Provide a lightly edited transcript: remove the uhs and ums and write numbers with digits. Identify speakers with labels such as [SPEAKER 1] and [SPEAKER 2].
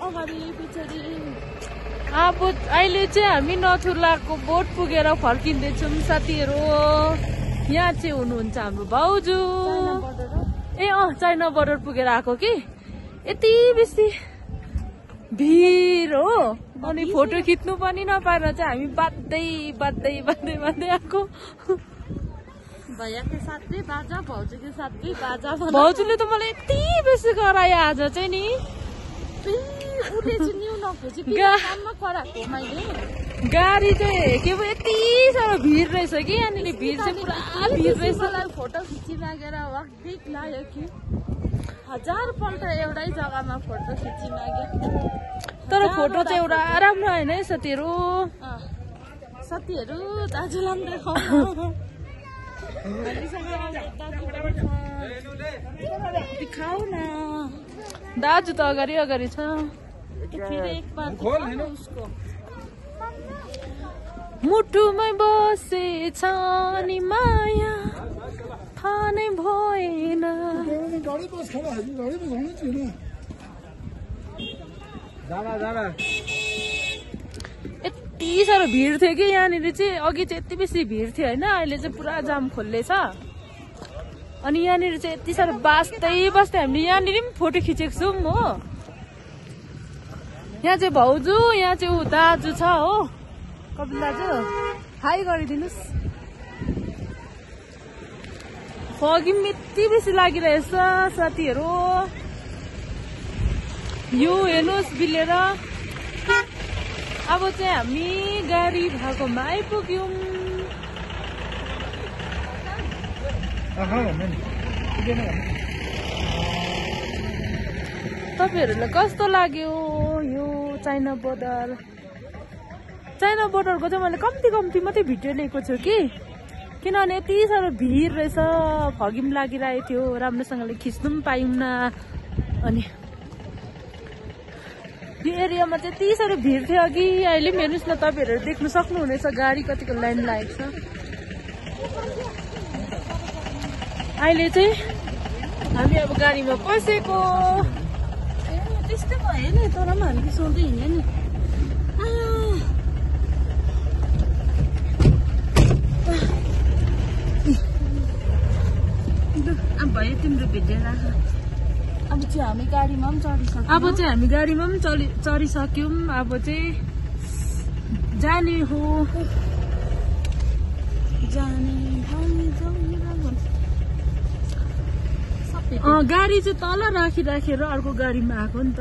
[SPEAKER 1] अगाडि पछाडि।
[SPEAKER 2] अब अहिले चाहिँ हामी नथुलाको बोट पुगेर फर्किँदैछौँ साथीहरू। यहाँ चाहिँ हुनुहुन्छ हाम्रो भाउजू। ए चाइना बर्डर पुगेर आएको कि यति बेसी भिड हो। अनि फोटो खिच्नु पनि नपाएर चाहिँ हामी बाध्दै आएको।
[SPEAKER 1] भैया के साथ भी बाजा, भाउजू के साथ भी बाजा।
[SPEAKER 2] भाउजूले त मलाई यति बेसी गरायो आज चाहिँ नि। गाडी चाहिँ के पो यति साह्रो भिड रहेछ कि यहाँनिर। भिड चाहिँ पुरा भिड रहेछ।
[SPEAKER 1] फोटो खिची मागेर वाक लाग्यो कि 1000 पल्ट एउटै जग्गामा फोटो खिची मागे।
[SPEAKER 2] तर फोटो चाहिँ एउटा राम्रो होइन है साथीहरू।
[SPEAKER 1] साथीहरू दाजुलाई पनि देखाउनु। दिखाऊ न।
[SPEAKER 2] दाजु त अगाडि छ।
[SPEAKER 1] फेरि एक बार उसको
[SPEAKER 2] मुटुमै बसेछ नि माया थाहा नै भएन। यति साह्रो भिड थियो कि यहाँनिर चाहिँ। अघि चाहिँ यति बेसी भिड थियो होइन, अहिले चाहिँ पुरा जाम खोल्लेछ। अनि यहाँनिर चाहिँ यति साह्रो बस्दै हामीले यहाँनिर पनि फोटो खिचेको छौँ हो। यहाँ चाहिँ भाउजू, यहाँ चाहिँ ऊ दाजु छ हो, कपिल दाजु। हाई गरिदिनुहोस्। फगी पनि यति बेसी लागिरहेछ साथीहरू। यो हेर्नुहोस् बिलेर। अब चाहिँ हामी गाडी भएकोमा आइपुग्यौँ। तपाईहरुलाई कस्तो लाग्यो यो चाइना बोर्डर? चाइना बोर्डरको चाहिँ मैले कम्ती मात्रै भिडियो लिएको छु कि, किनभने यति साह्रो भिड रहेछ। फगी पनि लागिरहेको थियो, राम्रोसँगले खिच्नु पनि पायौँ न। अनि यो एरियामा चाहिँ यति साह्रो भिड थियो अघि। अहिले पनि हेर्नुहोस् न, तपाईहरु देख्न सक्नुहुनेछ गाडी कतिको लाइन लागेको छ। अहिले चाहिँ हामी अब गाडीमा पसेको।
[SPEAKER 1] त्यस्तै भयो नि, तर पनि हामी सोध्दै हिँड्यो नि। अब भयो तिम्रो भिडियो राख। अब चाहिँ हामी गाडीमा पनि चढिसक्यौँ।
[SPEAKER 2] अब चाहिँ हामी गाडीमा पनि चढिसक्यौँ। अब चाहिँ जाने हो। गाडी चाहिँ तल राखेर अर्को गाडीमा आएको नि त।